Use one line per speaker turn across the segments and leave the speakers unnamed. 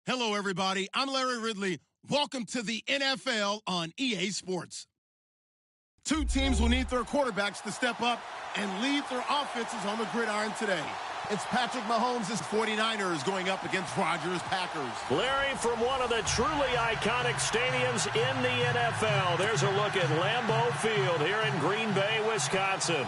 Hello, everybody. I'm Larry Ridley. Welcome to the NFL on EA Sports. Two teams will need their quarterbacks to step up and lead their offenses on the gridiron today. It's Patrick Mahomes' 49ers going up against Rodgers' Packers.
Larry, from one of the truly iconic stadiums in the NFL, there's a look at Lambeau Field here in Green Bay, Wisconsin.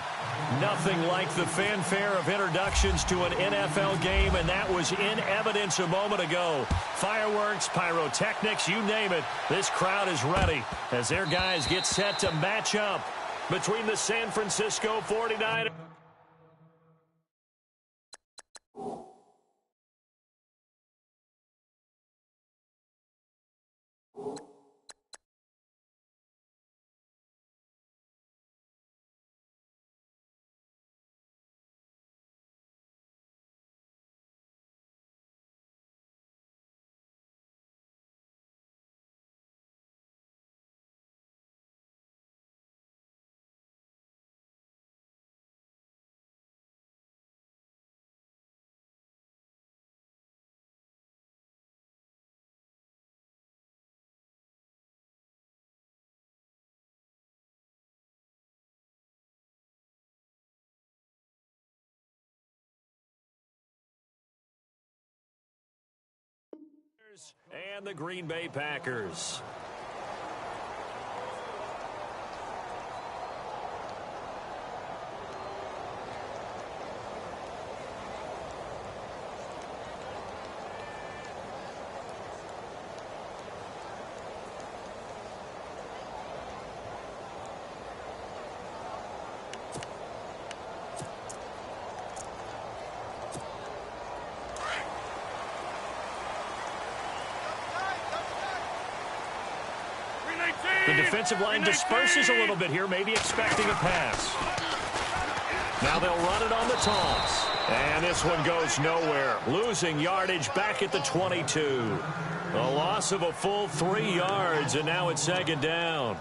Nothing like the fanfare of introductions to an NFL game, and that was in evidence a moment ago. Fireworks, pyrotechnics, you name it. This crowd is ready as their guys get set to match up between the San Francisco 49ers. And the Green Bay Packers. The defensive line disperses a little bit here, maybe expecting a pass. Now they'll run it on the toss. And this one goes nowhere. Losing yardage back at the 22. A loss of a full 3 yards, and now it's second down.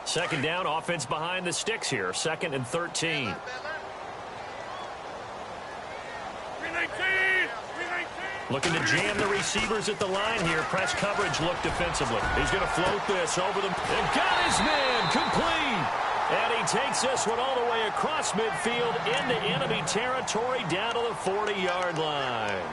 Second down, offense behind the sticks here. 2nd and 13. Looking to jam the receivers at the line here. Press coverage look defensively. He's going to float this over them. And got his man complete. And he takes this one all the way across midfield into enemy territory down to the 40-yard line.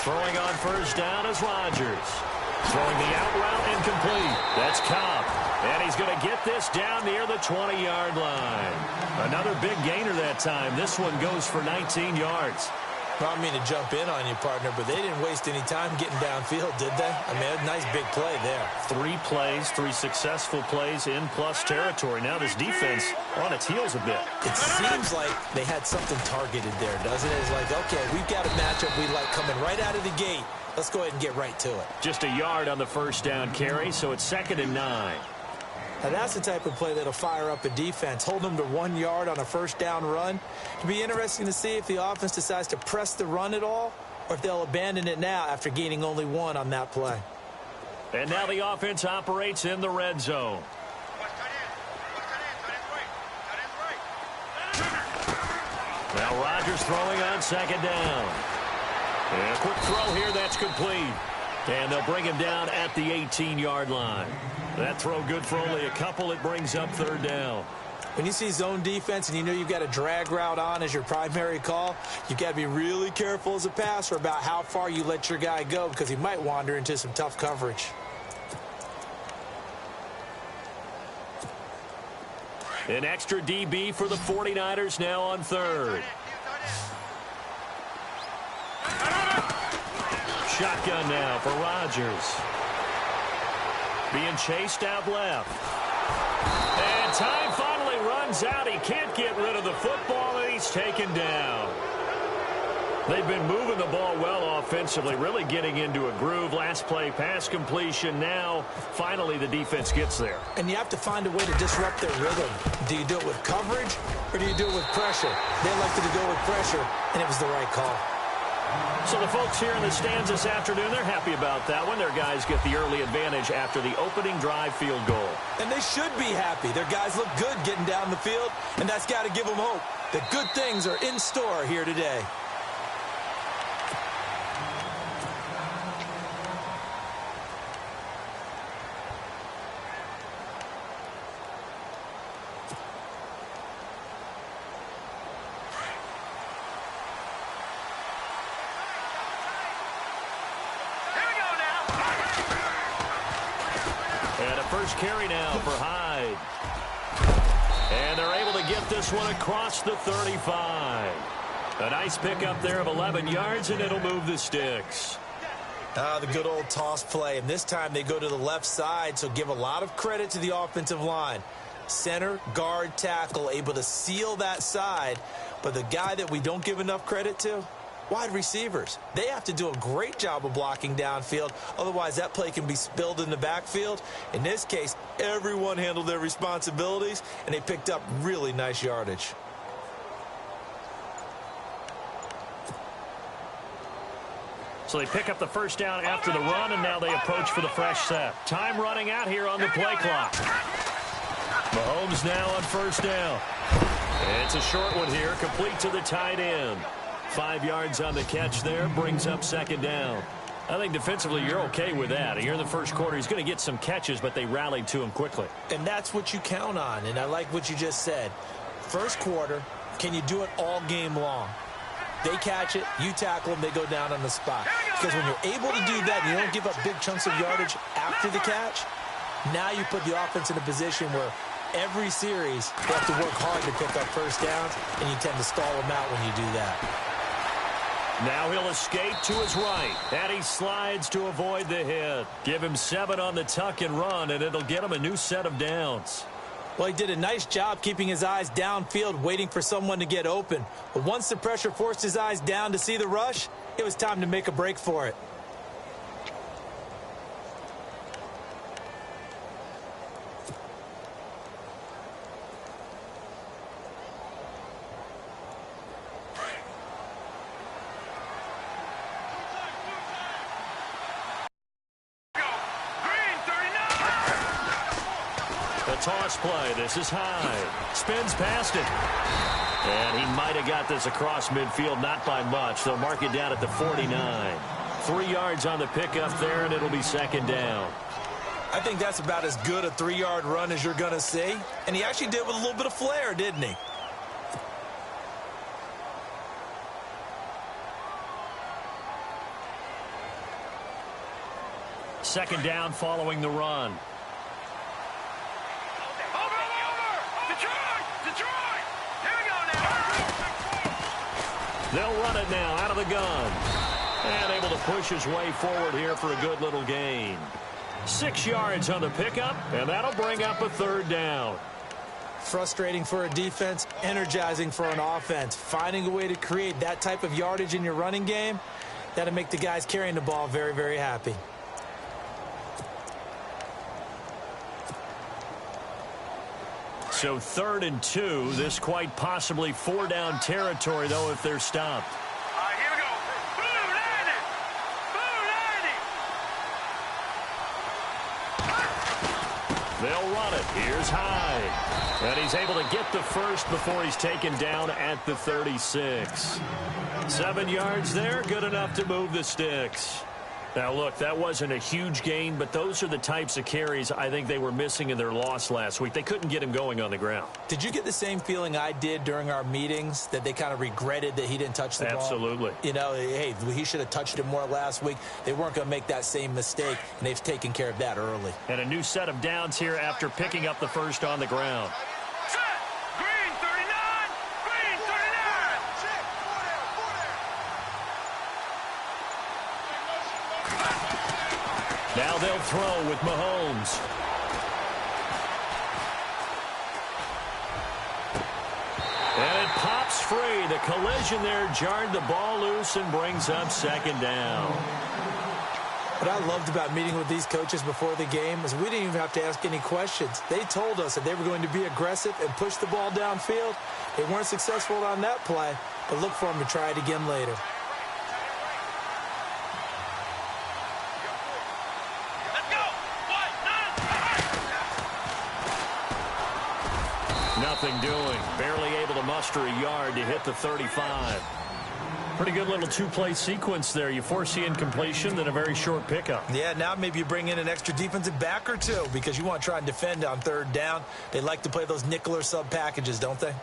Throwing on first down is Rodgers. Throwing the out route incomplete. That's Cobb. And he's going to get this down near the 20-yard line. Another big gainer that time. This one goes for 19 yards.
I don't mean to jump in on you, partner, but they didn't waste any time getting downfield, did they? I mean, a nice big play there.
3 plays, 3 successful plays in plus territory. Now this defense on its heels a bit.
It seems like they had something targeted there, doesn't it? It's like, okay, we've got a matchup we like coming right out of the gate. Let's go ahead and get right to it.
Just a yard on the first down carry, so it's 2nd and 9.
Now, that's the type of play that'll fire up a defense. Hold them to 1 yard on a first down run. It'll be interesting to see if the offense decides to press the run at all or if they'll abandon it now after gaining only 1 on that play.
And now the offense operates in the red zone. Now Rodgers throwing on 2nd down. And a quick throw here, that's complete. And they'll bring him down at the 18-yard line. That throw good for only a couple. It brings up 3rd down.
When you see zone defense and you know you've got a drag route on as your primary call, you've got to be really careful as a passer about how far you let your guy go because he might wander into some tough coverage.
An extra DB for the 49ers now on 3rd. Shotgun now for Rodgers. Being chased out left. And time finally runs out. He can't get rid of the football, and he's taken down. They've been moving the ball well offensively, really getting into a groove. Last play, pass completion. Now, finally, the defense gets there.
And you have to find a way to disrupt their rhythm. Do you do it with coverage, or do you do it with pressure? They elected to go with pressure, and it was the right call.
So the folks here in the stands this afternoon, they're happy about that one. Their guys get the early advantage after the opening drive field goal.
And they should be happy. Their guys look good getting down the field, and that's got to give them hope that good things are in store here today.
First carry now for Hyde. And they're able to get this one across the 35. A nice pickup there of 11 yards, and it'll move the sticks.
The good old toss play. And this time they go to the left side, so give a lot of credit to the offensive line. Center, guard, tackle, able to seal that side. But the guy that we don't give enough credit to, wide receivers. They have to do a great job of blocking downfield. Otherwise, that play can be spilled in the backfield. In this case, everyone handled their responsibilities, and they picked up really nice yardage.
So they pick up the first down after the run, and now they approach for the fresh set. Time running out here on the play clock. Mahomes now on first down. It's a short one here, complete to the tight end. 5 yards on the catch there, brings up second down. I think defensively you're okay with that. Here in the first quarter, he's going to get some catches, but they rallied to him quickly.
And that's what you count on, and I like what you just said. First quarter, can you do it all game long? They catch it, you tackle them, they go down on the spot. Because when you're able to do that, and you don't give up big chunks of yardage after the catch, now you put the offense in a position where every series they have to work hard to pick up first downs, and you tend to stall them out when you do that.
Now he'll escape to his right, and he slides to avoid the hit. Give him 7 on the tuck and run, and it'll get him a new set of downs.
Well, he did a nice job keeping his eyes downfield, waiting for someone to get open. But once the pressure forced his eyes down to see the rush, it was time to make a break for it.
Toss play. This is Hyde. Spins past it. And he might have got this across midfield, not by much. They'll mark it down at the 49. 3 yards on the pickup there, and it'll be second down.
I think that's about as good a 3-yard run as you're going to see. And he actually did with a little bit of flair, didn't he?
Second down following the run. They'll run it now out of the gun. And able to push his way forward here for a good little gain. 6 yards on the pickup, and that'll bring up a third down.
Frustrating for a defense, energizing for an offense. Finding a way to create that type of yardage in your running game, that'll make the guys carrying the ball very, very happy.
So 3rd and 2. This quite possibly 4-down territory, though, if they're stopped.
Here we go. Blue 90.
They'll run it. Here's Hyde. And he's able to get the first before he's taken down at the 36. 7 yards there, good enough to move the sticks. Now, look, that wasn't a huge gain, but those are the types of carries I think they were missing in their loss last week. They couldn't get him going on the ground.
Did you get the same feeling I did during our meetings, that they kind of regretted that he didn't touch the ball?
Absolutely.
You know, hey, he should have touched it more last week. They weren't going to make that same mistake, and they've taken care of that early.
And a new set of downs here after picking up the first on the ground.
Green 39. Green 39.
Now they'll throw with Mahomes. free. The collision there jarred the ball loose and brings up second down.
What I loved about meeting with these coaches before the game is we didn't even have to ask any questions. They told us that they were going to be aggressive and push the ball downfield. They weren't successful on that play, but look for them to try it again later.
Let's go.
Nothing doing. Barely able to muster a yard to hit the 35. Pretty good little two-play sequence there. You force the incompletion, then a very short pickup.
Yeah, now maybe you bring in an extra defensive back or two because you want to try and defend on third down. They like to play those nickel or sub packages, don't they?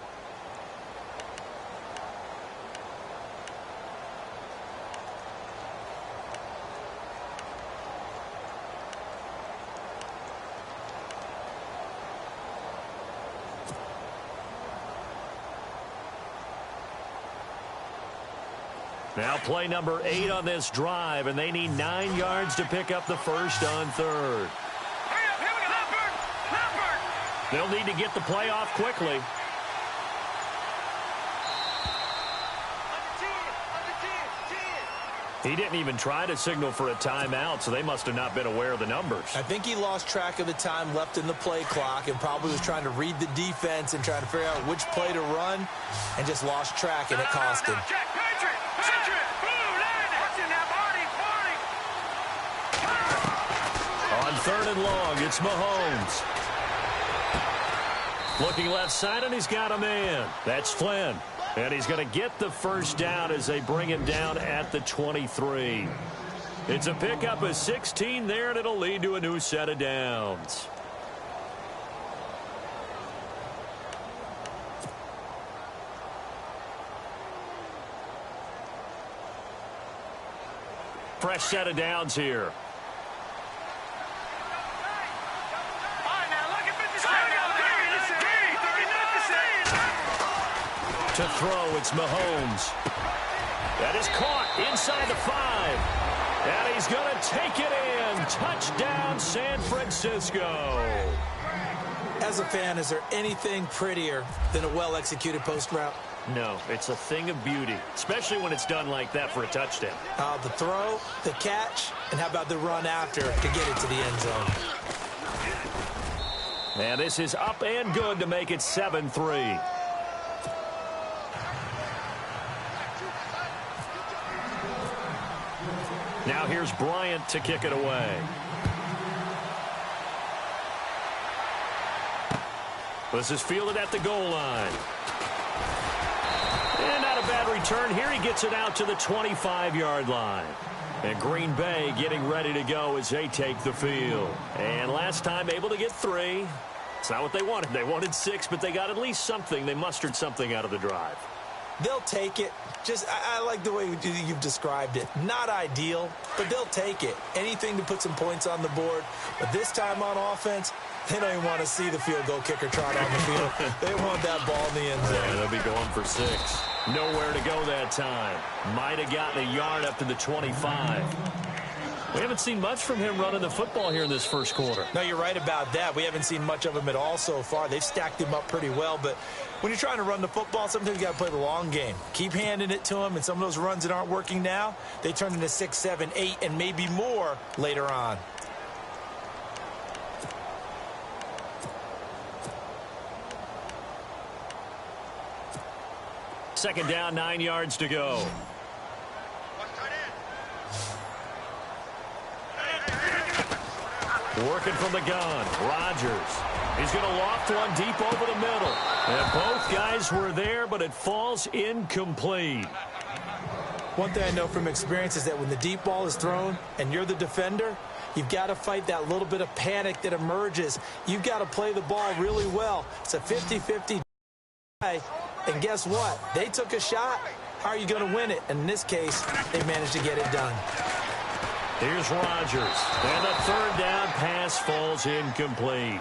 Now play number 8 on this drive, and they need 9 yards to pick up the first on third.
Here we go. Leopard.
They'll need to get the play off quickly. He didn't even try to signal for a timeout, so they must have not been aware of the numbers.
I think he lost track of the time left in the play clock and probably was trying to read the defense and trying to figure out which play to run and just lost track, and it cost him.
Check, Patriot. Blue line. Watch it now, Marty.
On third and long, it's Mahomes. Looking left side, and he's got a man. That's Flynn. And he's going to get the first down as they bring him down at the 23. It's a pickup of 16 there, and it'll lead to a new set of downs. Fresh set of downs here. To throw, it's Mahomes. That is caught inside the 5. And he's going to take it in. Touchdown, San Francisco.
As a fan, is there anything prettier than a well-executed post route?
No, it's a thing of beauty, especially when it's done like that for a touchdown.
The throw, the catch, and how about the run after to get it to the end zone?
And this is up and good to make it 7-3. Now here's Bryant to kick it away. This is fielded at the goal line. And not a bad return here. He gets it out to the 25-yard line. And Green Bay getting ready to go as they take the field. And last time able to get 3. It's not what they wanted. They wanted 6, but they got at least something. They mustered something out of the drive.
They'll take it. I like the way you've described it. Not ideal, but they'll take it. Anything to put some points on the board. But this time on offense, they don't even want to see the field goal kicker trot on the field. They want that ball in the end zone.
Yeah, they'll be going for 6. Nowhere to go that time. Might have gotten a yard up to the 25. We haven't seen much from him running the football here in this first quarter.
No, you're right about that. We haven't seen much of him at all so far. They've stacked him up pretty well, but when you're trying to run the football, sometimes you got to play the long game. Keep handing it to him, and some of those runs that aren't working now, they turn into 6, 7, 8, and maybe more later on.
Second down, 9 yards to go. Working from the gun, Rodgers. He's going to loft one deep over the middle. And both guys were there, but it falls incomplete.
One thing I know from experience is that when the deep ball is thrown and you're the defender, you've got to fight that little bit of panic that emerges. You've got to play the ball really well. It's a 50-50 play. And guess what? They took a shot. How are you going to win it? And in this case, they managed to get it done.
Here's Rodgers. And the third down pass falls incomplete.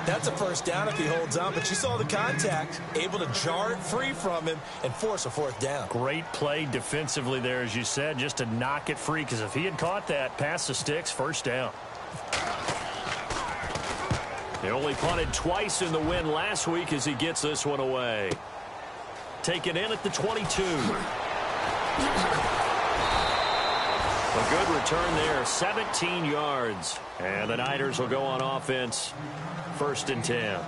That's a first down if he holds on, but you saw the contact, able to jar it free from him and force a fourth down.
Great play defensively there, as you said, just to knock it free, because if he had caught that, past the sticks, first down. They only punted twice in the win last week as he gets this one away. taken in at the 22. A good return there, 17 yards. And the Niners will go on offense, 1st and 10.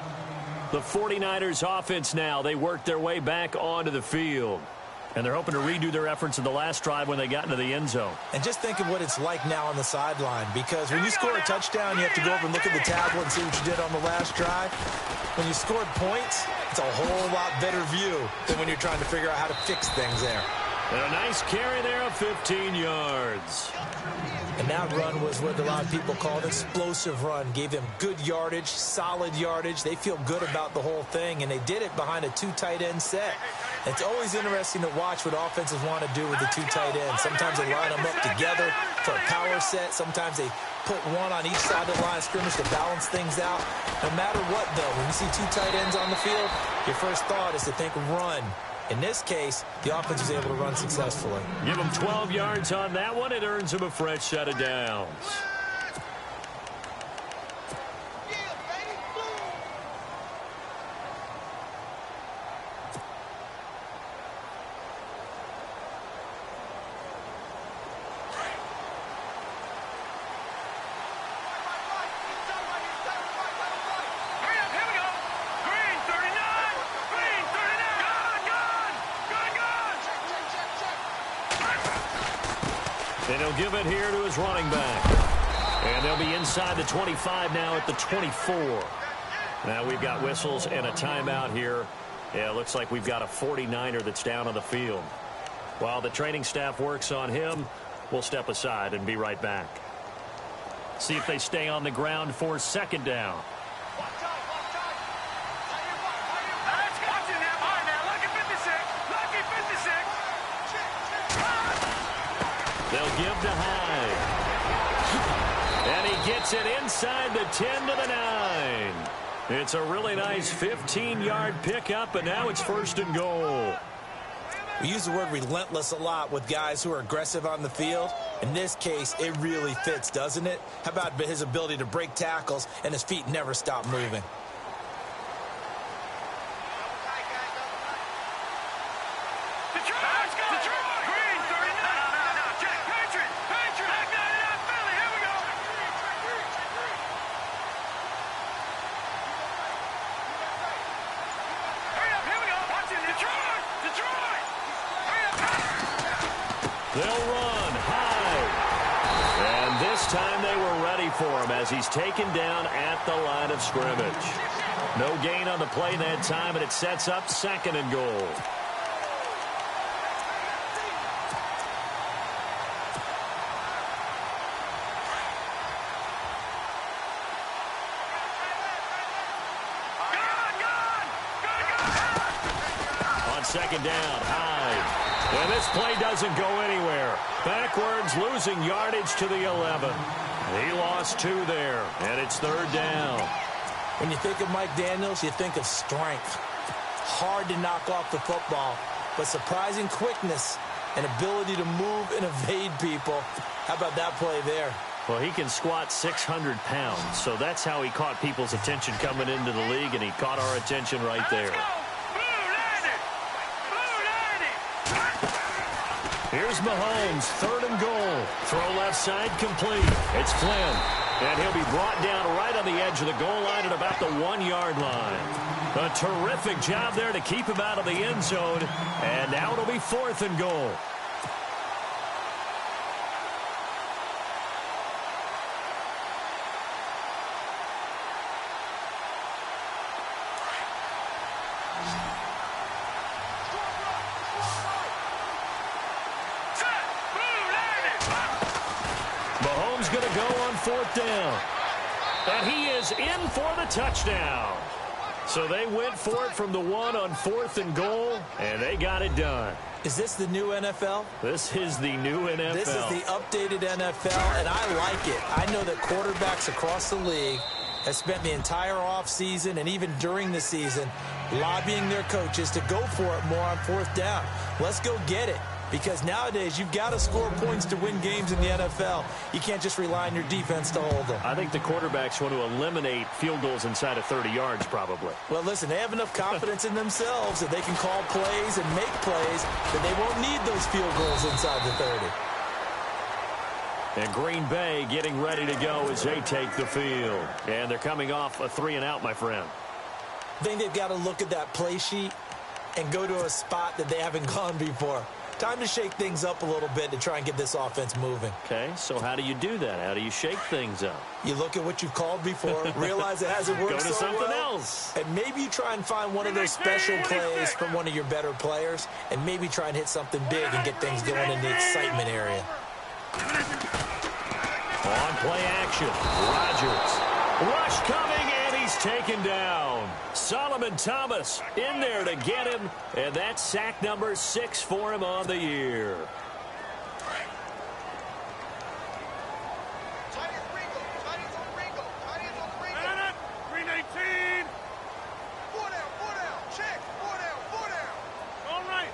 The 49ers offense now, they work their way back onto the field. And they're hoping to redo their efforts in the last drive when they got into the end zone.
And just think of what it's like now on the sideline, because when you score a touchdown, you have to go over and look at the tablet and see what you did on the last drive. When you scored points, it's a whole lot better view than when you're trying to figure out how to fix things there.
And a nice carry there of 15 yards.
And that run was what a lot of people call an explosive run. Gave them good yardage, solid yardage. They feel good about the whole thing, and they did it behind a 2 tight end set. It's always interesting to watch what offenses want to do with the 2 tight ends. Sometimes they line them up together for a power set. Sometimes they put one on each side of the line of scrimmage to balance things out. No matter what, though, when you see 2 tight ends on the field, your first thought is to think run. In this case, the offense was able to run successfully.
Give him 12 yards on that one. It earns him a fresh set of downs. And he'll give it here to his running back. And they'll be inside the 25 now at the 24. Now we've got whistles and a timeout here. Yeah, it looks like we've got a 49er that's down on the field. While the training staff works on him, we'll step aside and be right back. See if they stay on the ground for 2nd down. They'll give to Hyde. And he gets it inside the 10 to the 9. It's a really nice 15-yard pickup, and now it's 1st and goal.
We use the word relentless a lot with guys who are aggressive on the field. In this case, it really fits, doesn't it? How about his ability to break tackles and his feet never stop moving?
They'll run high. And this time they were ready for him as he's taken down at the line of scrimmage. No gain on the play that time, and it sets up 2nd and goal. On 2nd down, Hyde. And this play doesn't go anywhere. Backwards, losing yardage to the 11. He lost 2 there, and it's 3rd down.
When you think of Mike Daniels, you think of strength. Hard to knock off the football, but surprising quickness and ability to move and evade people. How about that play there?
Well, he can squat 600 pounds, so that's how he caught people's attention coming into the league, and he caught our attention right there. Here's Mahomes, 3rd and goal. Throw left side complete. It's Flynn. And he'll be brought down right on the edge of the goal line at about the 1-yard line. A terrific job there to keep him out of the end zone. And now it'll be 4th and goal. Mahomes going to go on 4th down. And he is in for the touchdown. So they went for it from the 1 on 4th and goal, and they got it done.
Is this the new NFL?
This is the new NFL.
This is the updated NFL, and I like it. I know that quarterbacks across the league have spent the entire offseason and even during the season lobbying their coaches to go for it more on 4th down. Let's go get it. because nowadays you've got to score points to win games in the NFL. You can't just rely on your defense to hold them.
I think the quarterbacks want to eliminate field goals inside of 30 yards probably.
Well, listen, they have enough confidence in themselves that they can call plays and make plays that they won't need those field goals inside the 30.
And Green Bay getting ready to go as they take the field. And they're coming off a 3-and-out, my friend.
I think they've got to look at that play sheet and go to a spot that they haven't gone before. Time to shake things up a little bit to try and get this offense moving.
Okay, so how do you do that? How do you shake things up?
You look at what you've called before, realize it hasn't worked
Go to
so
something
well,
else.
and maybe you try and find one of those special plays from one of your better players, and maybe try and hit something big and get things going in the excitement area.
On play action, Rodgers. Rush coming, and he's taken down. Solomon Thomas in there to get him, and that's sack number 6 for him on the year.
Green 18. 4 down, check. 4 down. All right.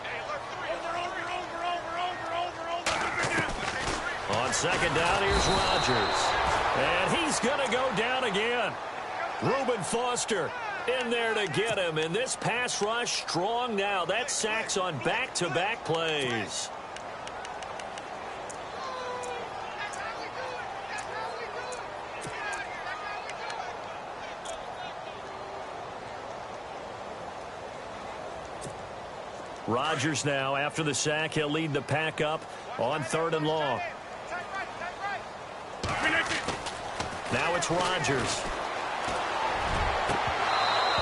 Hey, look, over.
On second down, here's Rodgers. And he's going to go down again. Reuben Foster in there to get him. And this pass rush strong now. That's sacks on back-to-back plays. Rodgers now, after the sack, he'll lead the pack up on 3rd and long. Now it's Rodgers.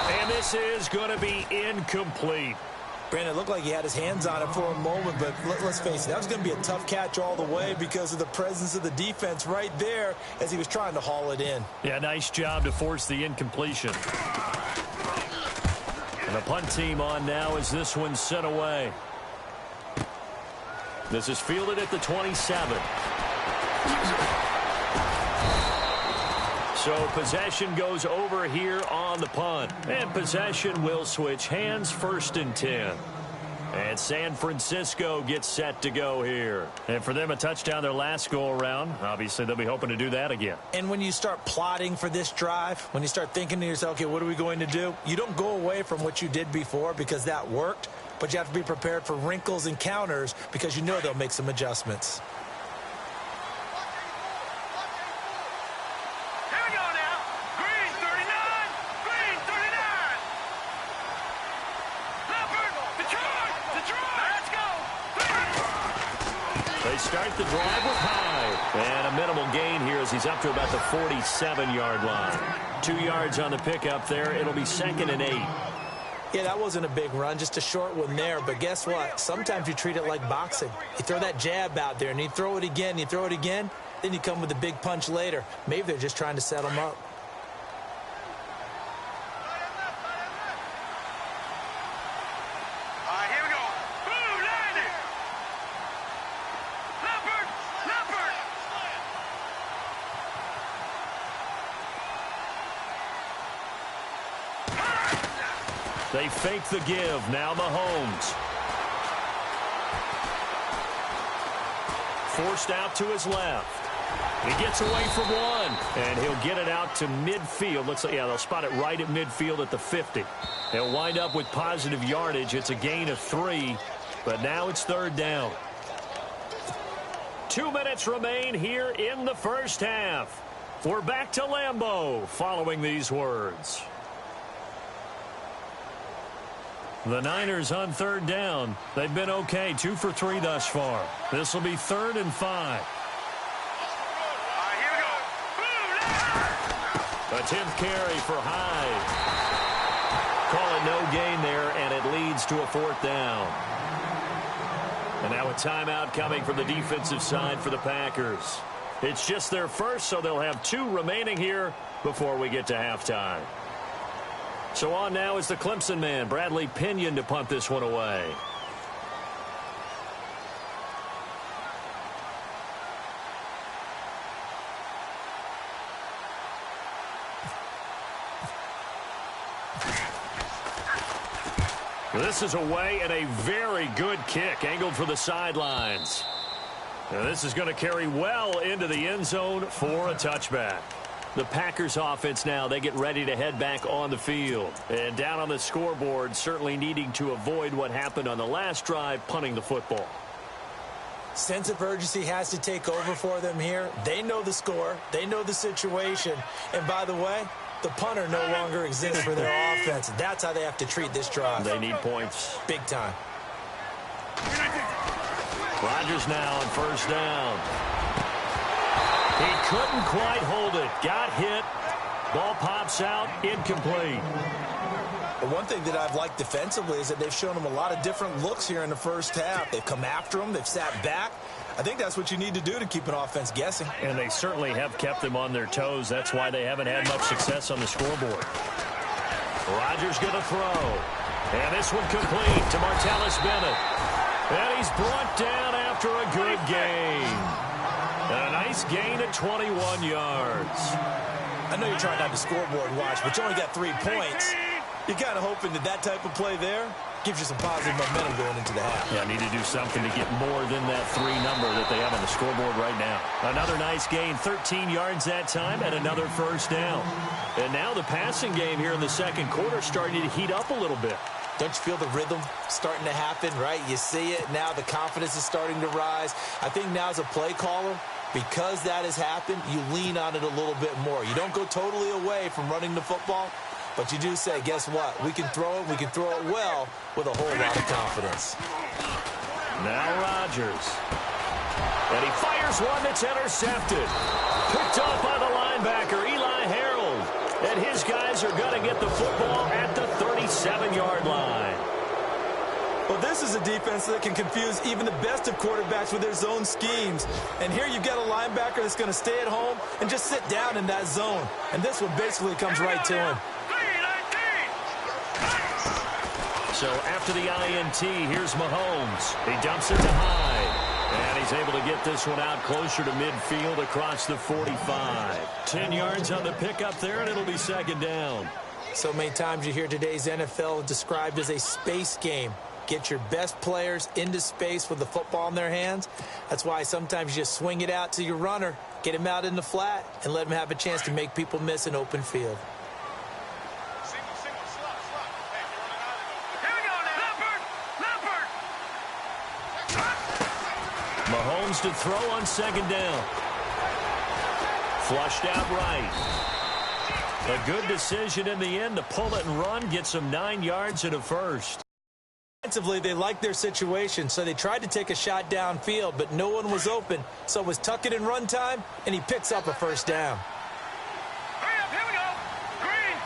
And this is going to be incomplete.
Brandon, it looked like he had his hands on it for a moment, but let's face it, that was going to be a tough catch all the way because of the presence of the defense right there as he was trying to haul it in.
Yeah, nice job to force the incompletion. And the punt team on now as this one's sent away. This is fielded at the 27. So possession goes over here on the punt. And possession will switch hands, 1st and 10. And San Francisco gets set to go here. And for them, a touchdown their last go-around. Obviously, they'll be hoping to do that again.
And when you start plotting for this drive, when you start thinking to yourself, okay, what are we going to do? You don't go away from what you did before because that worked, but you have to be prepared for wrinkles and counters because you know they'll make some adjustments.
They start the drive with Hyde. And a minimal gain here as he's up to about the 47-yard line. 2 yards on the pickup there. It'll be 2nd and 8.
Yeah, that wasn't a big run, just a short one there. But guess what? Sometimes you treat it like boxing. You throw that jab out there, and you throw it again, then you come with a big punch later. Maybe they're just trying to set them up.
They fake the give. Now Mahomes. Forced out to his left. He gets away from one. And he'll get it out to midfield. Looks like, yeah, they'll spot it right at midfield at the 50. They'll wind up with positive yardage. It's a gain of 3. But now it's 3rd down. 2 minutes remain here in the first half. We're back to Lambeau following these words. The Niners on 3rd down. They've been okay, 2 for 3 thus far. This will be 3rd and 5. A 10th carry for Hyde. Call it no gain there, and it leads to a 4th down. And now a timeout coming from the defensive side for the Packers. It's just their first, so they'll have 2 remaining here before we get to halftime. So on now is the Clemson man, Bradley Pinion, to punt this one away. This is away and a very good kick angled for the sidelines. Now this is going to carry well into the end zone for a touchback. The Packers offense now, they get ready to head back on the field. And down on the scoreboard, certainly needing to avoid what happened on the last drive, punting the football.
Sense of urgency has to take over for them here. They know the score. They know the situation. And by the way, the punter no longer exists for their offense. That's how they have to treat this drive.
They need points.
Big time.
Rodgers now on first down. He couldn't quite hold it. Got hit. Ball pops out. Incomplete.
But one thing that I've liked defensively is that they've shown them a lot of different looks here in the first half. They've come after them. They've sat back. I think that's what you need to do to keep an offense guessing.
And they certainly have kept them on their toes. That's why they haven't had much success on the scoreboard. Rodgers going to throw. And this one complete to Martellus Bennett. And he's brought down after a good gain. A nice gain at 21 yards.
I know you're trying not to scoreboard watch, but you only got 3 points. You're kind of hoping that that type of play there gives you some positive momentum going into the half.
Yeah, need to do something to get more than that 3 number that they have on the scoreboard right now. Another nice gain, 13 yards that time, and another first down. And now the passing game here in the second quarter starting to heat up a little bit.
Don't you feel the rhythm starting to happen, right? You see it now. The confidence is starting to rise. I think now as a play caller, because that has happened, you lean on it a little bit more. You don't go totally away from running the football, but you do say, guess what? We can throw it. We can throw it well with a whole lot of confidence.
Now Rodgers. And he fires one that's intercepted. Picked off by the linebacker, Eli Harold. And his guys are going to get the football at the 37-yard line.
Well, this is a defense that can confuse even the best of quarterbacks with their zone schemes. And here you've got a linebacker that's going to stay at home and just sit down in that zone. And this one basically comes right to him.
So after the INT, here's Mahomes. He dumps it to Hyde. And he's able to get this one out closer to midfield across the 45. 10 yards on the pickup there, and it'll be second down.
So many times you hear today's NFL described as a space game. Get your best players into space with the football in their hands. That's why sometimes you just swing it out to your runner, get him out in the flat, and let him have a chance to make people miss an open field.
Mahomes to throw on second down. Flushed out right. A good decision in the end to pull it and run, gets him 9 yards and a first.
Defensively, they liked their situation, so they tried to take a shot downfield, but no one was open. So it was tuck it and run time, and he picks up a first down.
Hurry up, here we go. Green,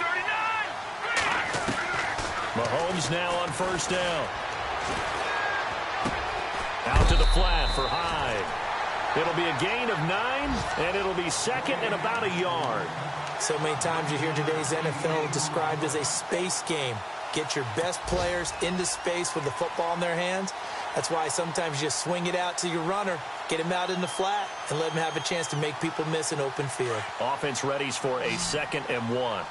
39.
Mahomes now on first down. Out to the flat for Hyde. It'll be a gain of 9, and it'll be second and about a yard.
So many times you hear today's NFL described as a space game. Get your best players into space with the football in their hands. That's why sometimes you swing it out to your runner, get him out in the flat, and let him have a chance to make people miss an open field.
Offense readies for a 2nd and 1.
All right,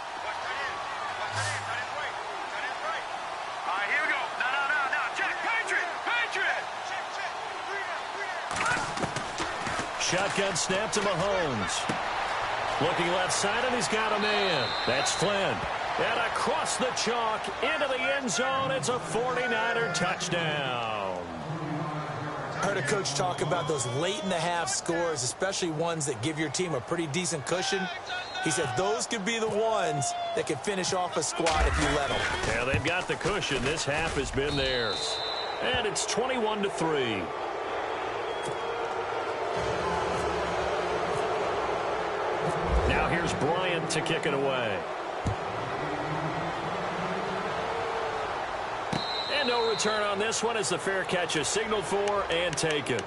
here we go. Now. Check. Patriot. Check.
Shotgun snap to Mahomes. Looking left side, and he's got a man. That's Flynn. And across the chalk, into the end zone, it's a 49er touchdown.
I heard a coach talk about those late-in-the-half scores, especially ones that give your team a pretty decent cushion. He said those could be the ones that can finish off a squad if you let them.
Yeah, they've got the cushion. This half has been theirs. And it's 21-3. Now here's Bryant to kick it away. And no return on this one as the fair catch is signaled for and taken.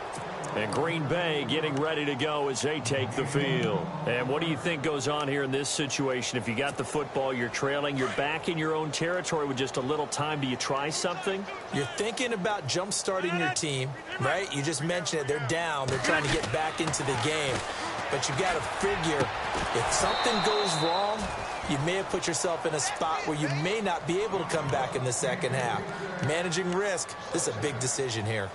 And Green Bay getting ready to go as they take the field. And what do you think goes on here in this situation? If you got the football, you're trailing, you're back in your own territory with just a little time. Do you try something?
You're thinking about jump-starting your team, right? You just mentioned it. They're down. They're trying to get back into the game. But you got to figure if something goes wrong, you may have put yourself in a spot where you may not be able to come back in the second half. Managing risk, this is a big decision here.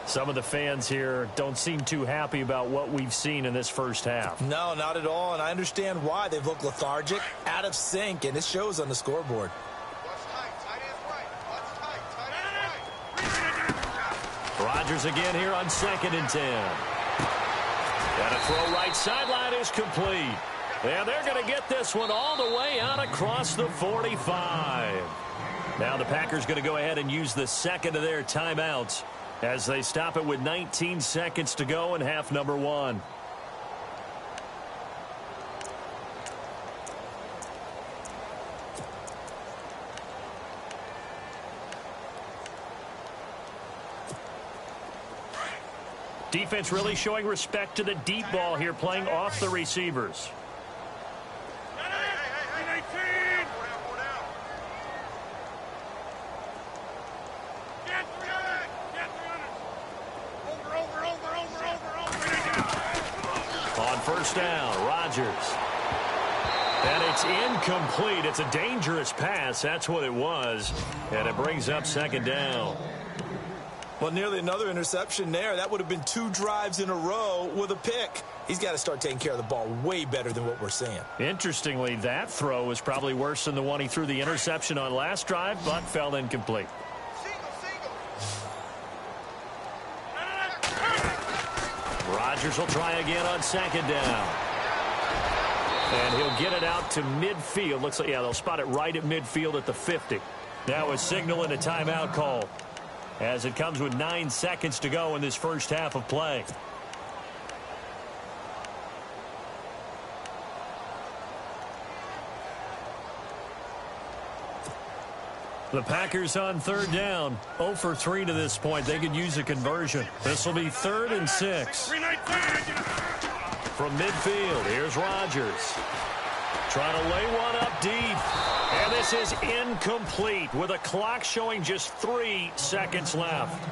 Some of the fans here don't seem too happy about what we've seen in this first half.
No, not at all, and I understand why. They've looked lethargic, out of sync, and it shows on the scoreboard.
Rodgers again here on 2nd and 10. And a throw right sideline is complete. And they're going to get this one all the way out across the 45. Now the Packers going to go ahead and use the second of their timeouts as they stop it with 19 seconds to go in half number 1. Defense really showing respect to the deep ball here, playing off the receivers. On first down, Rodgers. And it's incomplete. It's a dangerous pass. That's what it was. And it brings up 2nd down.
Well, nearly another interception there. That would have been 2 drives in a row with a pick. He's got to start taking care of the ball way better than what we're seeing. Interestingly,
that throw was probably worse than the one he threw the interception on last drive, but fell incomplete. Rodgers will try again on 2nd down. And he'll get it out to midfield. Looks like, yeah, they'll spot it right at midfield at the 50. Now a signal and a timeout call, as it comes with 9 seconds to go in this first half of play. The Packers on 3rd down. 0 for 3 to this point. They could use a conversion. This will be 3rd and 6. From midfield, here's Rodgers. Trying to lay one up deep. And this is incomplete with a clock showing just 3 seconds left.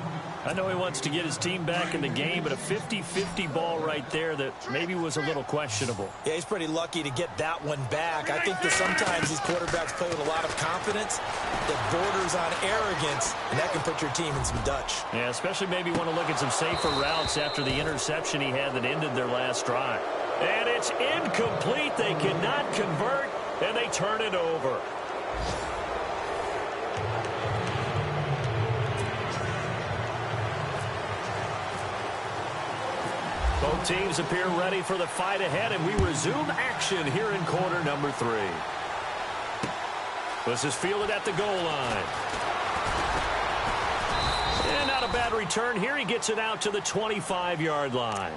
I know he wants to get his team back in the game, but a 50-50 ball right there that maybe was a little questionable.
Yeah, he's pretty lucky to get that one back. I think that sometimes these quarterbacks play with a lot of confidence that borders on arrogance, and that can put your team in some Dutch.
Yeah, especially maybe want to look at some safer routes after the interception he had that ended their last drive. And it's incomplete. They cannot convert, and they turn it over. Both teams appear ready for the fight ahead, and we resume action here in quarter number 3. This is fielded at the goal line. And not a bad return here. He gets it out to the 25-yard line.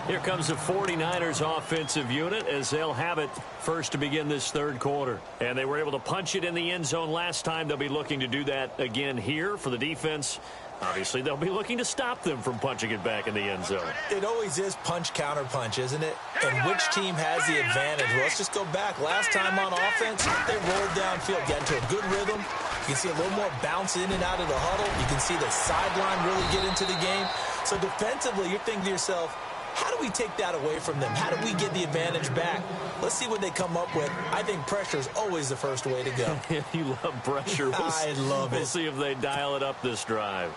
Here comes the 49ers offensive unit as they'll have it first to begin this 3rd quarter. And they were able to punch it in the end zone last time. They'll be looking to do that again here for the defense. Obviously, they'll be looking to stop them from punching it back in the end zone.
It always is punch, counter punch, isn't it? And which team has the advantage? Well, let's just go back. Last time on offense, they rolled downfield, got into a good rhythm. You can see a little more bounce in and out of the huddle. You can see the sideline really get into the game. So defensively, you're thinking to yourself, how do we take that away from them? How do we get the advantage back? Let's see what they come up with. I think pressure is always the first way to go.
You love pressure.
I love it.
We'll see if they dial it up this drive.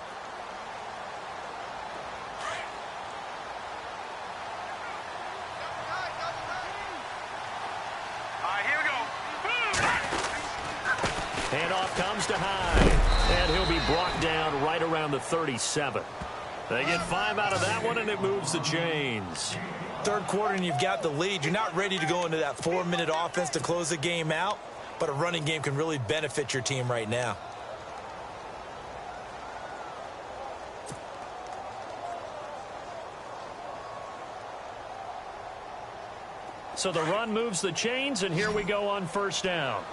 Handoff comes to Hyde, and he'll be brought down right around the 37. They get 5 out of that one, and it moves the chains.
3rd quarter, and you've got the lead. You're not ready to go into that 4-minute offense to close the game out, but a running game can really benefit your team right now.
So the run moves the chains, and here we go on first down.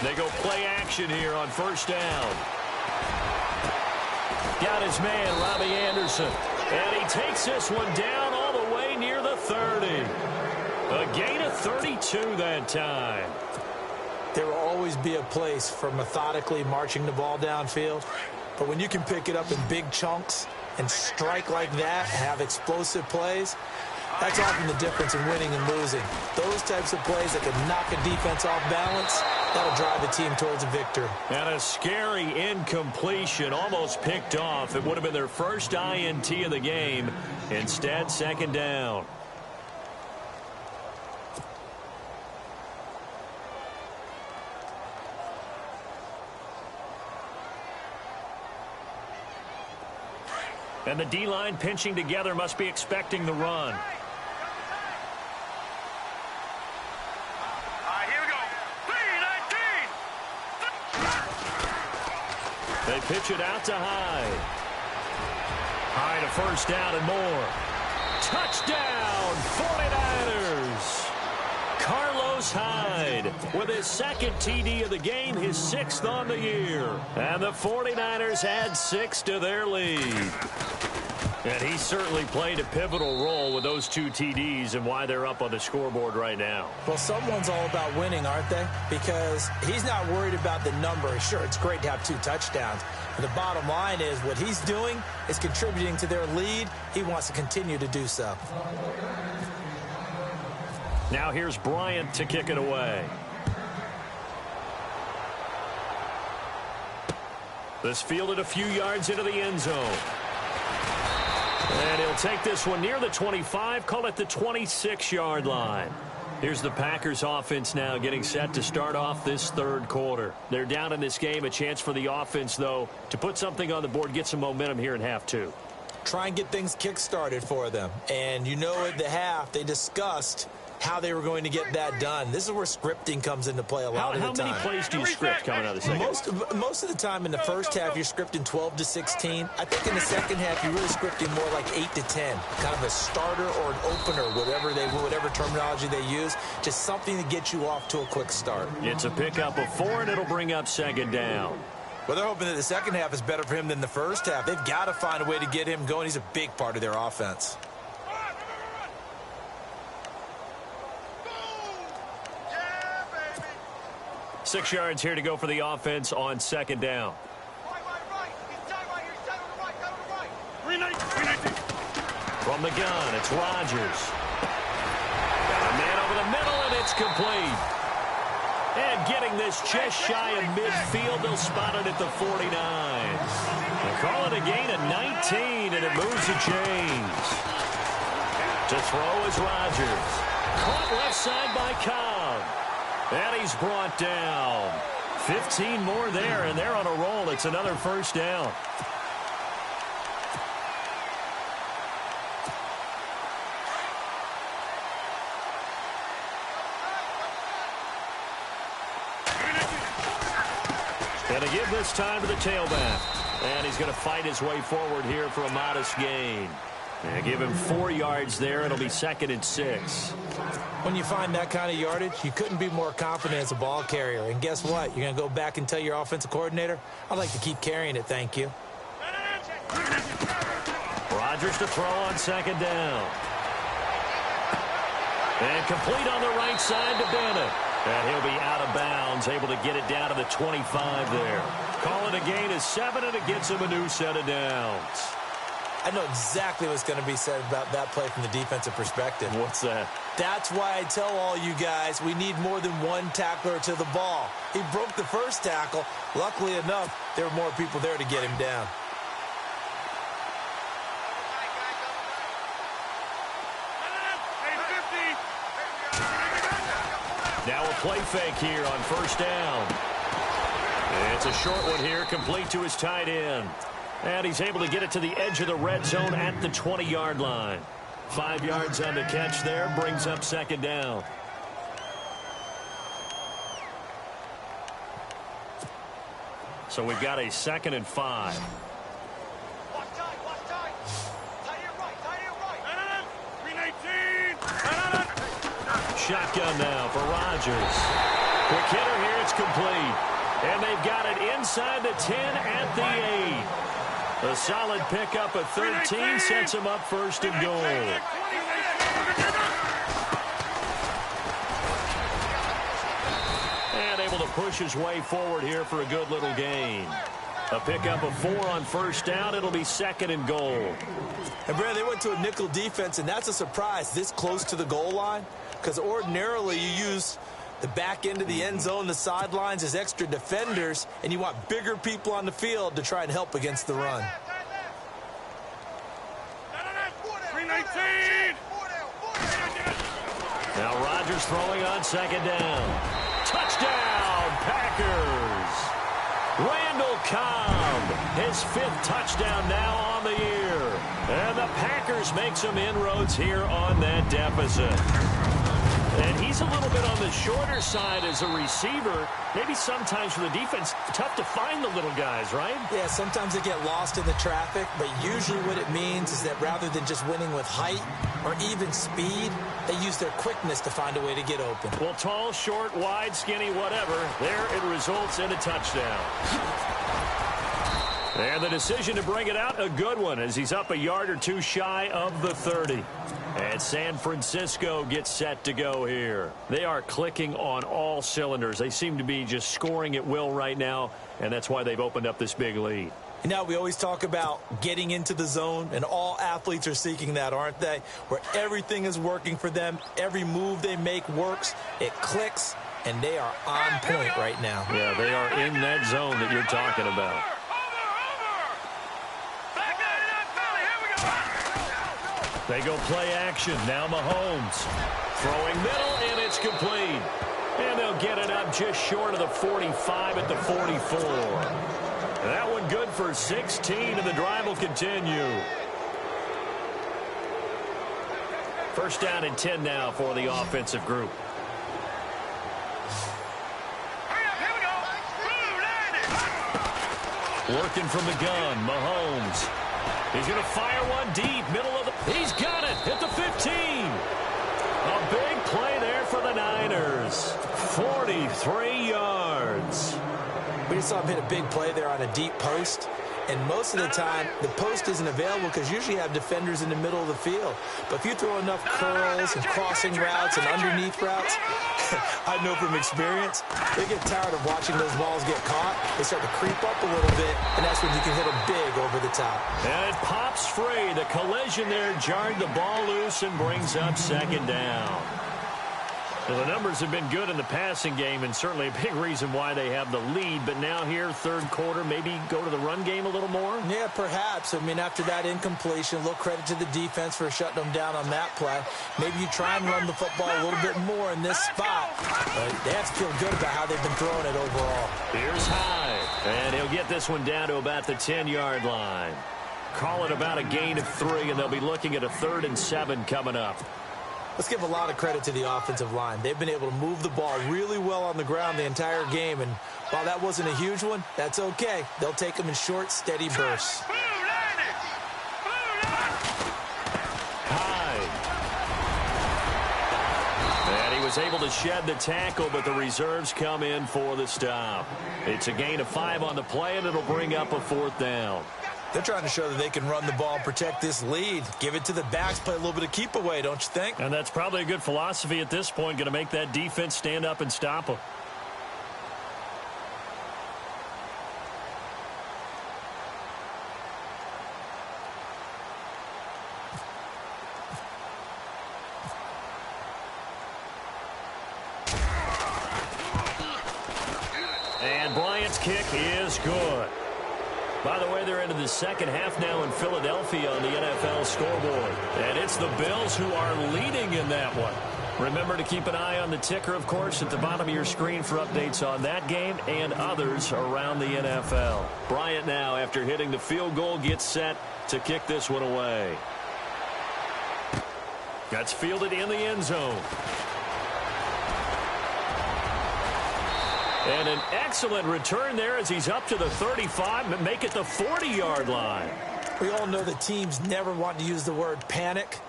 They go play action here on first down. Got his man, Robbie Anderson. And he takes this one down all the way near the 30. A gain of 32 that time.
There will always be a place for methodically marching the ball downfield. But when you can pick it up in big chunks and strike like that, have explosive plays, that's often the difference in winning and losing. Those types of plays that can knock a defense off balance, that'll drive the team towards a victory.
And a scary incompletion, almost picked off. It would have been their first INT of the game. Instead, second down. And the D-line pinching together must be expecting the run.
Here we go. 3-19.
They pitch it out to Hyde. Hyde a first down and more. Touchdown, 49ers. Carlos Hyde with his second TD of the game, his 6th on the year. And the 49ers add 6 to their lead. And he certainly played a pivotal role with those 2 TDs and why they're up on the scoreboard right now.
Well, someone's all about winning, aren't they? Because he's not worried about the number. Sure, it's great to have 2 touchdowns. But the bottom line is what he's doing is contributing to their lead. He wants to continue to do so.
Now here's Bryant to kick it away. This fielded a few yards into the end zone. And he'll take this one near the 25, call it the 26-yard line. Here's the Packers offense now getting set to start off this third quarter. They're down in this game, a chance for the offense, though, to put something on the board, get some momentum here in half 2.
Try and get things kick-started for them. And you know at the half, they discussed how they were going to get that done. This is where scripting comes into play a lot of the time.
How many plays do you script coming out of the second?
Most of the time in the first half, you're scripting 12 to 16. I think in the second half, you're really scripting more like 8 to 10. Kind of a starter or an opener, whatever terminology they use. Just something to get you off to a quick start.
It's a pickup of 4, and it'll bring up second down.
Well, they're hoping that the second half is better for him than the first half. They've got to find a way to get him going. He's a big part of their offense.
6 yards here to go for the offense on second down. From the gun, it's Rodgers. Got a man over the middle, and it's complete. And getting this just shy of midfield, they'll spot it at the 49. They call it a gain of 19, and it moves the chains. To throw is Rodgers. Caught left side by Cobb. And he's brought down. 15 more there, and they're on a roll. It's another first down. And to give this time to the tailback. And he's going to fight his way forward here for a modest gain. And give him 4 yards there. It'll be second and 6.
When you find that kind of yardage, you couldn't be more confident as a ball carrier. And guess what? You're going to go back and tell your offensive coordinator, I'd like to keep carrying it, thank you.
Rodgers to throw on second down. And complete on the right side to Bennett. And he'll be out of bounds, able to get it down to the 25 there. Call it a gain of 7, and it gets him a new set of downs.
I know exactly what's going to be said about that play from the defensive perspective.
What's that?
That's why I tell all you guys we need more than one tackler to the ball. He broke the first tackle. Luckily enough, there were more people there to get him down.
Now a play fake here on first down. It's a short one here, complete to his tight end. And he's able to get it to the edge of the red zone at the 20-yard line. 5 yards on the catch there, brings up second down. So we've got a 2nd and 5. Shotgun now for Rodgers. Quick hitter here, it's complete. And they've got it inside the 10 at the 8. A solid pickup of 13 sets them up first and goal. And able to push his way forward here for a good little gain. A pickup of 4 on first down. It'll be second and goal.
And, Brad, they went to a nickel defense, and that's a surprise this close to the goal line, because ordinarily you use the back end of the end zone, the sidelines as extra defenders, and you want bigger people on the field to try and help against the run.
319.
Now Rodgers throwing on second down. Touchdown, Packers. Randall Cobb, his 5th touchdown now on the year. And the Packers make some inroads here on that deficit. And he's a little bit on the shorter side as a receiver. Maybe sometimes for the defense, tough to find the little guys, right?
Yeah, sometimes they get lost in the traffic, but usually what it means is that rather than just winning with height or even speed, they use their quickness to find a way to get open.
Well, tall, short, wide, skinny, whatever, there it results in a touchdown. And the decision to bring it out, a good one, as he's up a yard or two shy of the 30. And San Francisco gets set to go here. They are clicking on all cylinders. They seem to be just scoring at will right now, and that's why they've opened up this big lead.
You know, we always talk about getting into the zone, and all athletes are seeking that, aren't they? Where everything is working for them, every move they make works, it clicks, and they are on point right now.
Yeah, they are in that zone that you're talking about. They go play action. Now Mahomes. Throwing middle, and it's complete. And they'll get it up just short of the 45 at the 44. That one good for 16, and the drive will continue. First down and 10 now for the offensive group. Working from the gun, Mahomes. He's going to fire one deep, middle of the... He's got it at the 15. A big play there for the Niners. 43 yards.
We just saw him hit a big play there on a deep post. And most of the time, the post isn't available because usually you have defenders in the middle of the field. But if you throw enough curls and crossing routes and underneath routes, I know from experience, they get tired of watching those balls get caught. They start to creep up a little bit, and that's when you can hit them big over the top.
And it pops free. The collision there jarred the ball loose and brings up second down. Well, the numbers have been good in the passing game, and certainly a big reason why they have the lead. But now here, third quarter, maybe go to the run game a little more?
Yeah, perhaps. I mean, after that incompletion, a little credit to the defense for shutting them down on that play. Maybe you try and run the football a little bit more in this spot. But they have to feel good about how they've been throwing it overall.
Here's Hyde, and he'll get this one down to about the 10-yard line. Call it about a gain of 3, and they'll be looking at a 3rd and 7 coming up.
Let's give a lot of credit to the offensive line. They've been able to move the ball really well on the ground the entire game, and while that wasn't a huge one, that's okay. They'll take them in short, steady bursts.
Hyde. And he was able to shed the tackle, but the reserves come in for the stop. It's a gain of 5 on the play, and it'll bring up a 4th down.
They're trying to show that they can run the ball and protect this lead. Give it to the backs, play a little bit of keep away, don't you think?
And that's probably a good philosophy at this point, going to make that defense stand up and stop them. And Bryant's kick is good. By the way, they're into the second half now in Philadelphia on the NFL scoreboard. And it's the Bills who are leading in that one. Remember to keep an eye on the ticker, of course, at the bottom of your screen for updates on that game and others around the NFL. Bryant now, after hitting the field goal, gets set to kick this one away. That's fielded in the end zone. And an excellent return there as he's up to the 35 and make it the 40-yard line.
We all know that teams never want to use the word panic,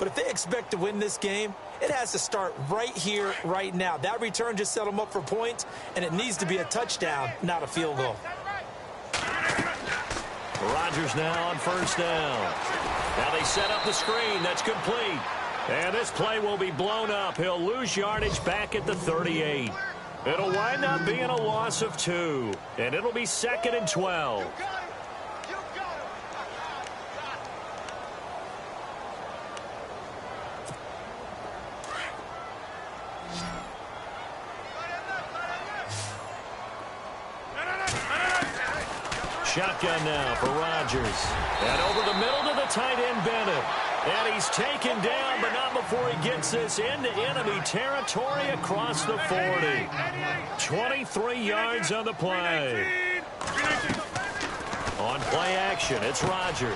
But if they expect to win this game, it has to start right here, right now. That return just set them up for points, and it needs to be a touchdown, not a field goal.
Rodgers now on first down. Now they set up the screen. That's complete. And this play will be blown up. He'll lose yardage back at the 38. It'll wind up being a loss of 2. And it'll be 2nd and 12. Shotgun now for Rodgers. And over the middle to the tight end, Bennett. And he's taken down, but not before he gets this into enemy territory across the 40. 23 yards on the play. On play action, it's Rodgers.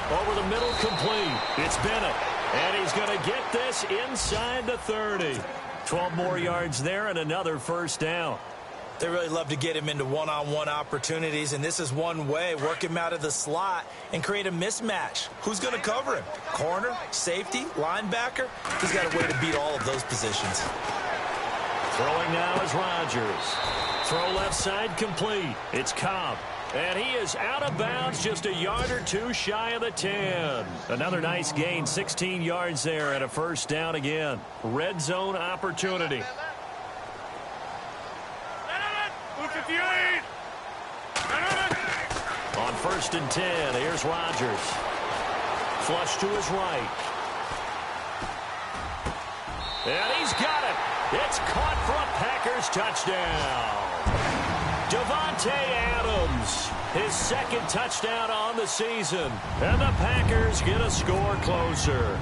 Over the middle, complete. It's Bennett. And he's going to get this inside the 30. 12 more yards there and another first down.
They really love to get him into one-on-one opportunities, and this is one way. Work him out of the slot and create a mismatch. Who's going to cover him? Corner, safety, linebacker? He's got a way to beat all of those positions.
Throwing now is Rodgers. Throw left side complete. It's Cobb. And he is out of bounds, just a yard or two shy of the 10. Another nice gain, 16 yards there, and a first down again. Red zone opportunity. On 1st and 10, here's Rodgers. Flush to his right. And he's got it. It's caught for a Packers touchdown. Davante Adams, his 2nd touchdown on the season. And the Packers get a score closer.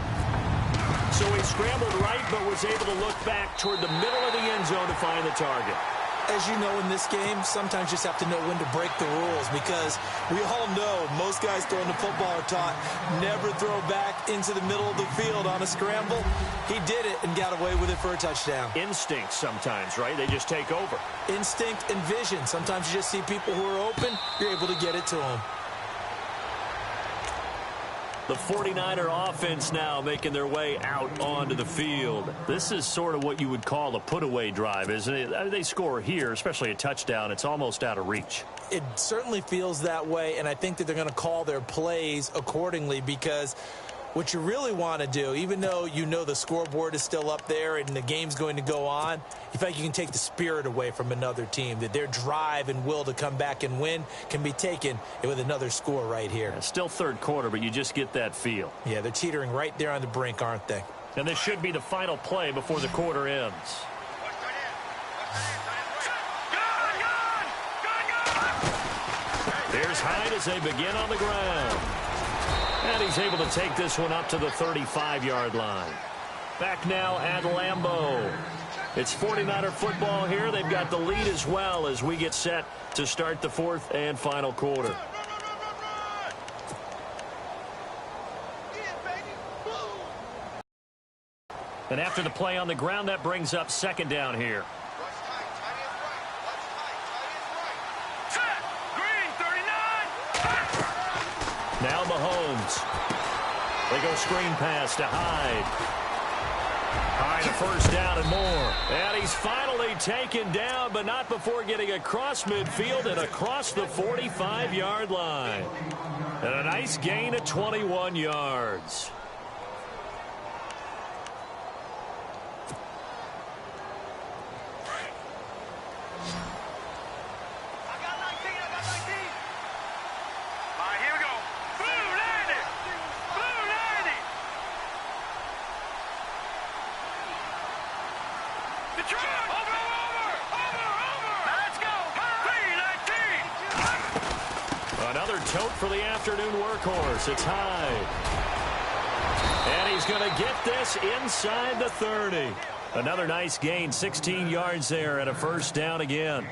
So he scrambled right, but was able to look back toward the middle of the end zone to find the target.
As you know, in this game, sometimes you just have to know when to break the rules, because we all know most guys throwing the football are taught never throw back into the middle of the field on a scramble. He did it and got away with it for a touchdown.
Instinct sometimes, right? They just take over.
Instinct and vision. Sometimes you just see people who are open, you're able to get it to them.
The 49er offense now making their way out onto the field. This is sort of what you would call a put-away drive, isn't it? They score here, especially a touchdown. It's almost out of reach.
It certainly feels that way, and I think that they're going to call their plays accordingly, because what you really want to do, even though you know the scoreboard is still up there and the game's going to go on, you feel like you can take the spirit away from another team, that their drive and will to come back and win can be taken with another score right here.
It's still 3rd quarter, but you just get that feel.
Yeah, they're teetering right there on the brink, aren't they?
And this should be the final play before the quarter ends. Here's Hyde as they begin on the ground. And he's able to take this one up to the 35-yard line. Back now at Lambeau. It's 49er football here. They've got the lead as well as we get set to start the 4th and final quarter. And after the play on the ground, that brings up 2nd down here. Now Mahomes. They go screen pass to Hyde. Hyde a first down and more. And he's finally taken down, but not before getting across midfield and across the 45-yard line. And a nice gain of 21 yards. Another tote for the afternoon workhorse. It's Hyde. And he's going to get this inside the 30. Another nice gain, 16 yards there, and a first down again.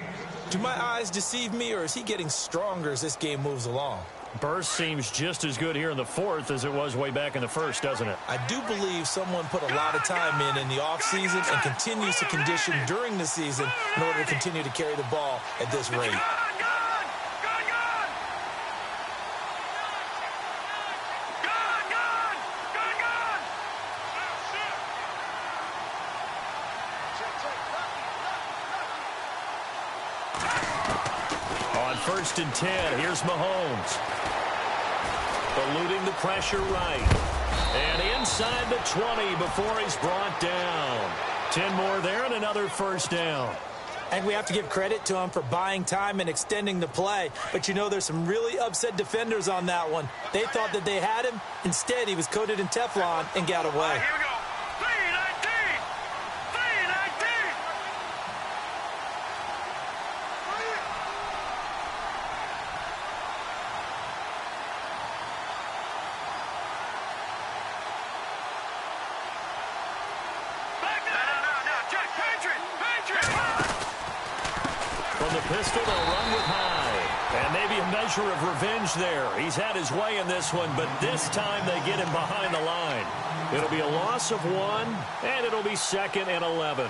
Do my eyes deceive me, or is he getting stronger as this game moves along?
Burst seems just as good here in the 4th as it was way back in the 1st, doesn't it?
I do believe someone put a lot of time in the offseason and continues to condition during the season in order to continue to carry the ball at this rate.
1st and 10. Here's Mahomes. Eluding the pressure right. And inside the 20 before he's brought down. 10 more there and another 1st down.
And we have to give credit to him for buying time and extending the play. But you know there's some really upset defenders on that one. They thought that they had him. Instead, he was coated in Teflon and got away.
Here we go. 319. 319. Back down. No. Jack, Patriot. Patriot.
From the pistol, they'll run with High. And maybe a measure of revenge there. He's had his way in this one, but this time they get him behind the line. It'll be a loss of 1, and it'll be 2nd and 11.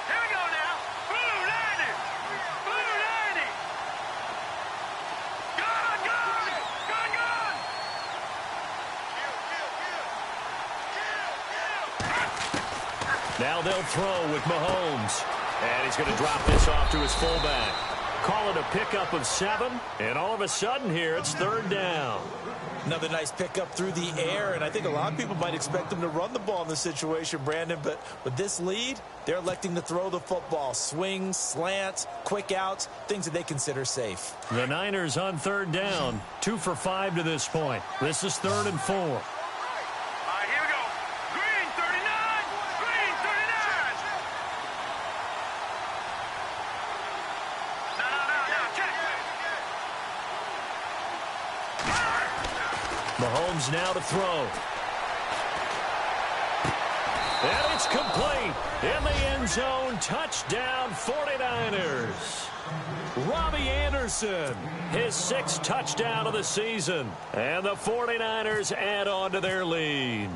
Here we go now. Blue 90. Blue 90. Gun.
Now they'll throw with Mahomes. And he's going to drop this off to his fullback. Call it a pickup of 7, and all of a sudden here it's 3rd down.
Another nice pickup through the air, and I think a lot of people might expect him to run the ball in this situation, Brandon, but with this lead, they're electing to throw the football. Swings, slants, quick outs, things that they consider safe.
The Niners on 3rd down, 2 for 5 to this point. This is 3rd and 4.
All right, here we go. Green 39. Green 39. No. Check.
Mahomes now to throw. And it's complete. In the end zone, touchdown 49ers. Robbie Anderson, his 6th touchdown of the season. And the 49ers add on to their lead.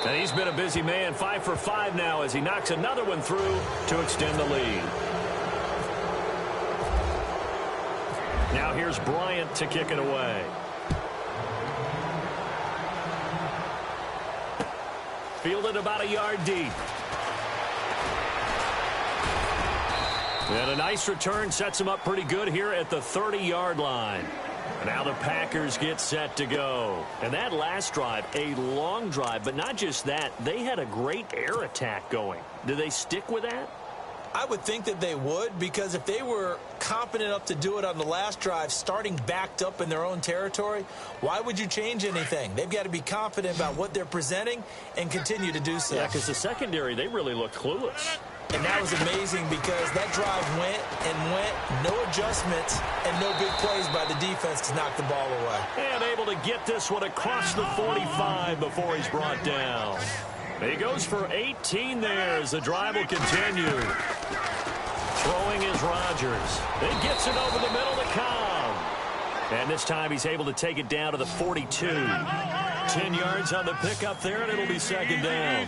And he's been a busy man, 5 for 5 now as he knocks another one through to extend the lead. Now here's Bryant to kick it away. Fielded about a yard deep. And a nice return sets him up pretty good here at the 30-yard line. Now the Packers get set to go. And that last drive, a long drive, but not just that. They had a great air attack going. Do they stick with that?
I would think that they would, because if they were confident enough to do it on the last drive, starting backed up in their own territory, why would you change anything? They've got to be confident about what they're presenting and continue to do so.
Yeah, because the secondary, they really looked clueless.
And that was amazing because that drive went and went, no adjustments and no big plays by the defense to knock the ball away.
And able to get this one across the 45 before he's brought down. He goes for 18 there as the drive will continue. Throwing is Rodgers. He gets it over the middle to Cobb. And this time he's able to take it down to the 42. 10 yards on the pickup there, and it'll be 2nd down.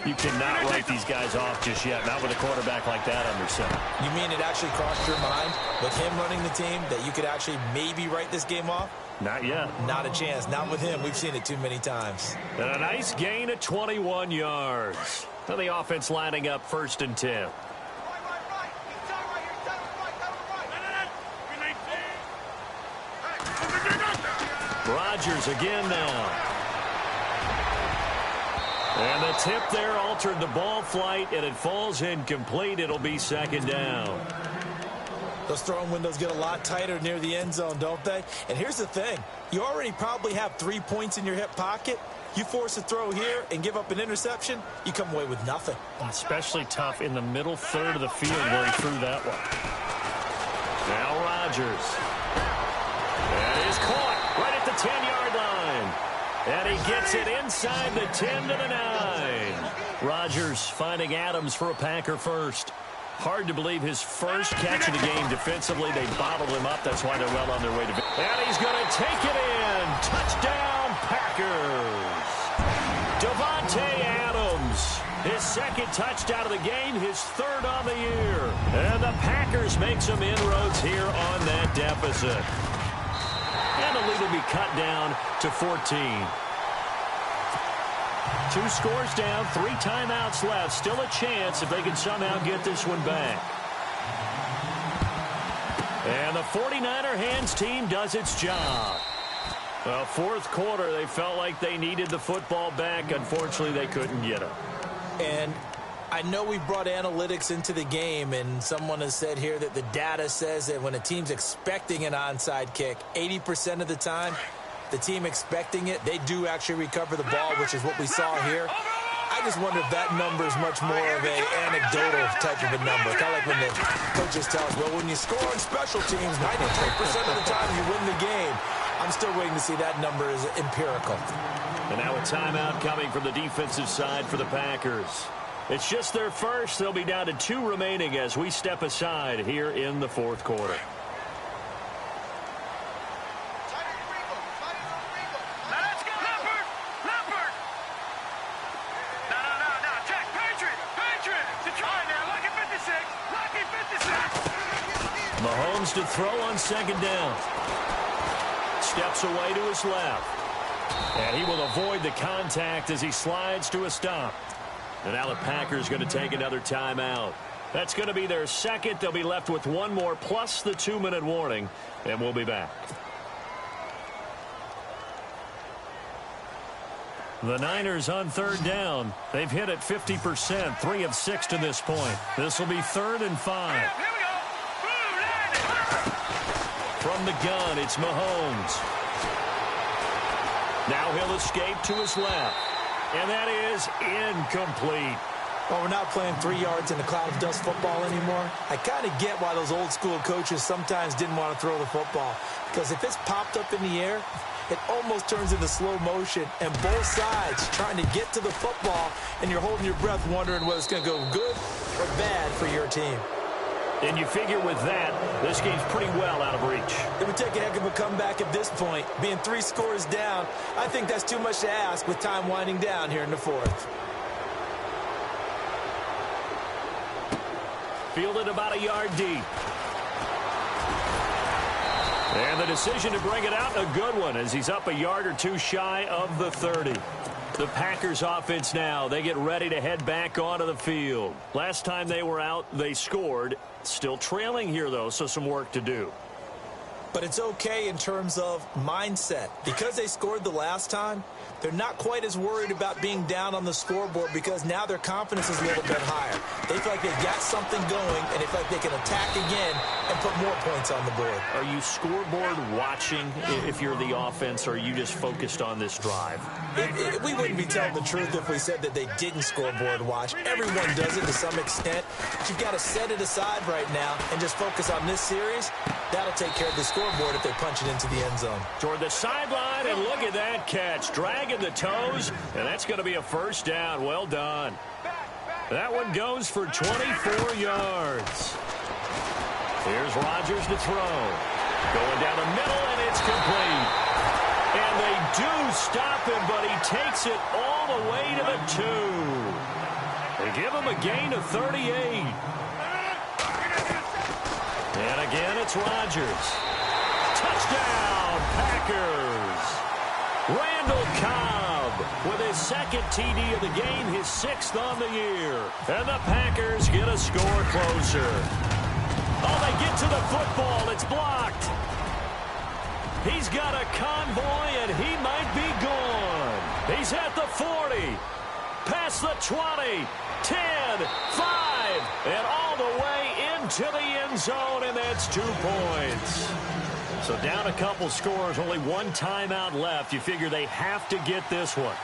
You cannot write these guys off just yet, not with a quarterback like that under center.
You mean it actually crossed your mind with him running the team that you could actually maybe write this game off?
Not yet.
Not a chance. Not with him. We've seen it too many times.
And a nice gain of 21 yards. And the offense lining up 1st and 10. Rodgers again now. And the tip there altered the ball flight, and it falls incomplete. It'll be 2nd down.
Those throwing windows get a lot tighter near the end zone, don't they? And here's the thing. You already probably have 3 points in your hip pocket. You force a throw here and give up an interception, you come away with nothing.
Especially tough in the middle third of the field where he threw that one. Now Rodgers. And he's caught right at the 10-yard line. And he gets it inside the 10 to the 9. Rodgers finding Adams for a Packer first. Hard to believe his first catch of the game defensively. They bottled him up. That's why they're well on their way to victory. And he's going to take it in. Touchdown, Packers. Davante Adams. His 2nd touchdown of the game, his 3rd on the year. And the Packers make some inroads here on that deficit. And the lead will be cut down to 14. 2 scores down, 3 timeouts left. Still a chance if they can somehow get this one back. And the 49er hands team does its job. Well, fourth quarter, they felt like they needed the football back. Unfortunately, they couldn't get it.
And I know we brought analytics into the game, and someone has said here that the data says that when a team's expecting an onside kick, 80% of the time, the team expecting it, they do actually recover the ball, which is what we saw here. I just wonder if that number is much more of an anecdotal type of a number. Kind of like when the coaches tell us, well, when you score on special teams, 93% of the time you win the game. I'm still waiting to see that number is empirical.
And now a timeout coming from the defensive side for the Packers. It's just their first. They'll be down to 2 remaining as we step aside here in the fourth quarter. Mahomes to throw on second down. Steps away to his left. And he will avoid the contact as he slides to a stop. And now the Packers going to take another timeout. That's going to be their second. They'll be left with 1 more plus the 2-minute warning. And we'll be back. The Niners on third down. They've hit it 50%, 3 of 6 to this point. This will be 3rd and 5. From the gun, it's Mahomes. Now he'll escape to his left. And that is incomplete.
Well, we're not playing 3 yards in a cloud of dust football anymore. I kind of get why those old school coaches sometimes didn't want to throw the football. Because if it's popped up in the air, it almost turns into slow motion. And both sides trying to get to the football, and you're holding your breath wondering whether it's going to go good or bad for your team.
And you figure with that, this game's pretty well out of reach.
It would take a heck of a comeback at this point. Being 3 scores down, I think that's too much to ask with time winding down here in the fourth.
Fielded about a yard deep. And the decision to bring it out, a good one, as he's up a yard or 2 shy of the 30. The Packers offense now, they get ready to head back onto the field. Last time they were out, they scored. Still trailing here, though, so some work to do.
But it's okay in terms of mindset. Because they scored the last time, they're not quite as worried about being down on the scoreboard because now their confidence is a little bit higher. They feel like they've got something going, and they feel like they can attack again and put more points on the board.
Are you scoreboard watching if you're the offense, or are you just focused on this drive?
We wouldn't be telling the truth if we said that they didn't scoreboard watch. Everyone does it to some extent. But you've got to set it aside right now and just focus on this series. That'll take care of the scoreboard if they punch it into the end zone.
Toward the sideline, and look at that catch. Dragging the toes, and that's going to be a first down. Well done. That one goes for 24 yards. Here's Rodgers to throw. Going down the middle, and it's complete. And they do stop him, but he takes it all the way to the 2. They give him a gain of 38. And again, it's Rodgers. Touchdown, Packers. Randall Cobb with his 2nd TD of the game, his 6th on the year. And the Packers get a score closer. Oh, they get to the football. It's blocked. He's got a convoy, and he might be gone. He's at the 40, past the 20, 10, 5, and all the way into the end zone, and that's 2 points. So down a couple scores, only 1 timeout left. You figure they have to get this one.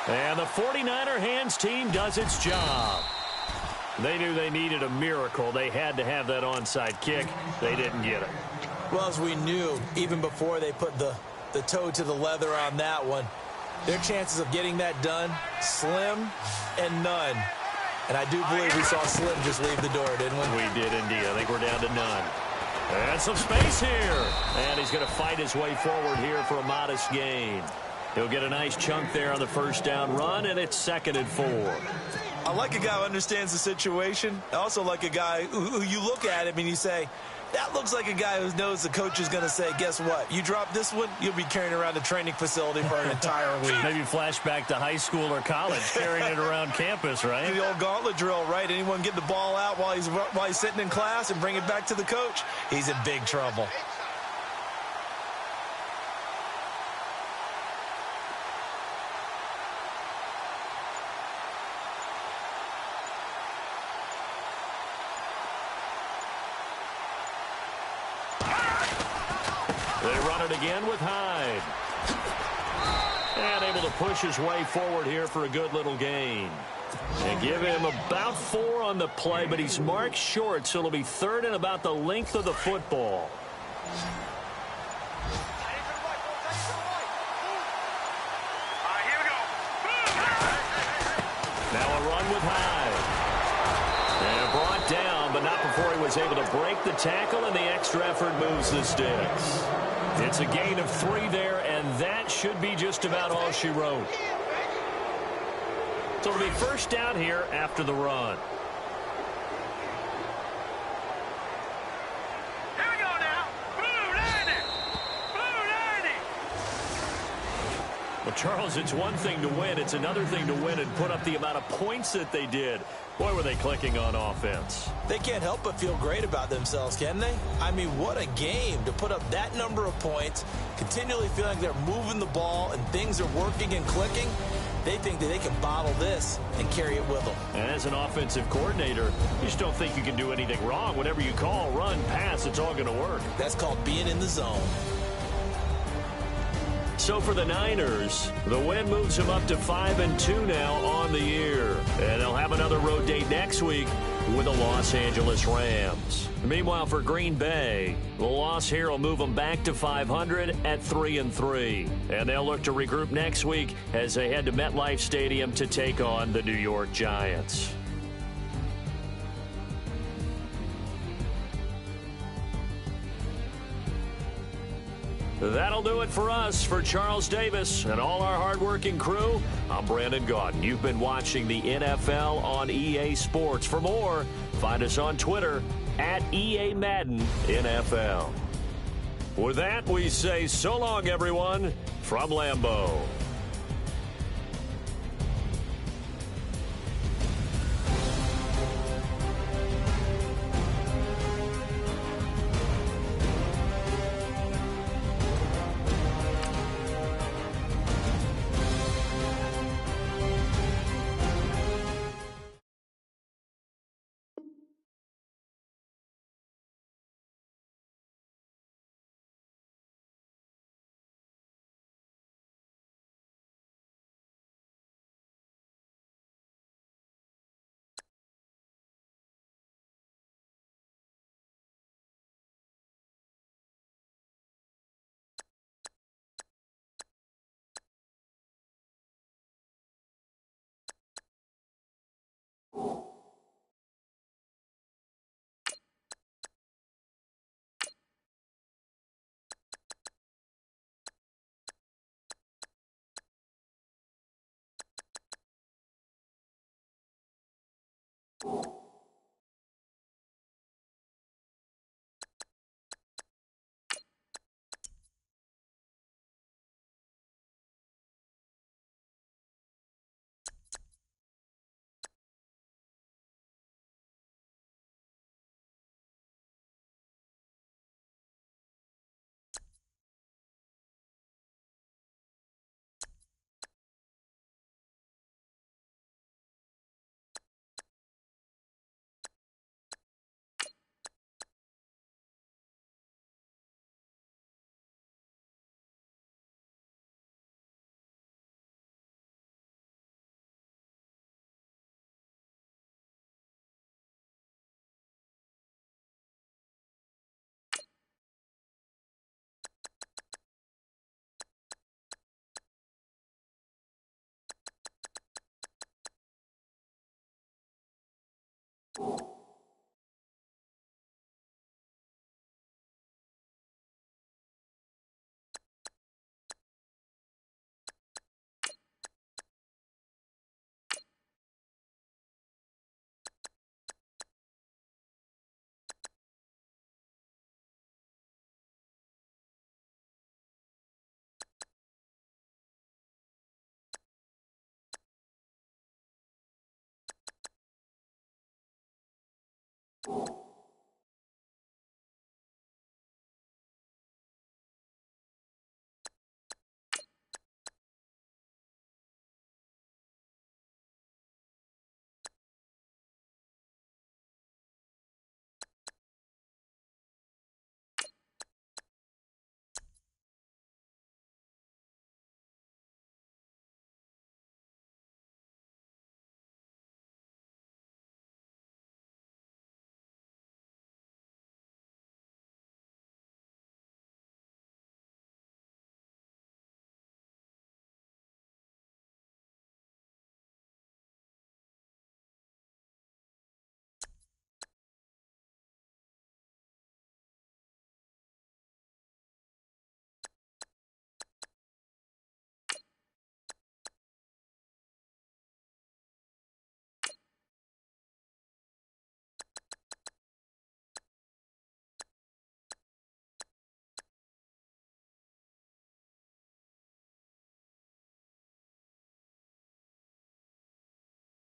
And the 49er hands team does its job. They knew they needed a miracle. They had to have that onside kick. They didn't get it.
Well, as we knew, even before they put the toe to the leather on that one, their chances of getting that done, slim and none. And I do believe we saw Slim just leave the door, didn't we?
We did indeed. I think we're down to none. And some space here. And he's going to fight his way forward here for a modest gain. He'll get a nice chunk there on the first down run, and it's 2nd and 4.
I like a guy who understands the situation. I also like a guy who you look at him and you say, that looks like a guy who knows the coach is going to say, guess what? You drop this one, you'll be carrying around the training facility for an entire week.
Maybe flashback to high school or college, carrying it around campus, right?
The old gauntlet drill, right? Anyone get the ball out while he's sitting in class and bring it back to the coach? He's in big trouble.
They run it again with Hyde. And able to push his way forward here for a good little gain. And give him about 4 on the play, but he's marked short, so it'll be 3rd and about the length of the football.
Here we go.
Now a run with Hyde. And brought down, but not before he was able to break the tackle, and the extra effort moves the sticks. It's a gain of 3 there, and that should be just about all she wrote. So it'll be first down here after the run.
Here we go now. Blue 90. Blue 90.
Well, Charles, it's one thing to win. It's another thing to win and put up the amount of points that they did. Boy, were they clicking on offense.
They can't help but feel great about themselves, can they? I mean, what a game to put up that number of points, continually feeling like they're moving the ball and things are working and clicking. They think that they can bottle this and carry it with them.
And as an offensive coordinator, you just don't think you can do anything wrong. Whatever you call, run, pass, it's all going to work.
That's called being in the zone.
So for the Niners, the win moves them up to 5-2 now on the year. And they'll have another road date next week with the Los Angeles Rams. Meanwhile, for Green Bay, the loss here will move them back to 500 at 3-3. And they'll look to regroup next week as they head to MetLife Stadium to take on the New York Giants. That'll do it for us. For Charles Davis and all our hardworking crew, I'm Brandon Gaudin. You've been watching the NFL on EA Sports. For more, find us on Twitter at EA Madden NFL. With that, we say so long, everyone, from Lambeau.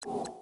You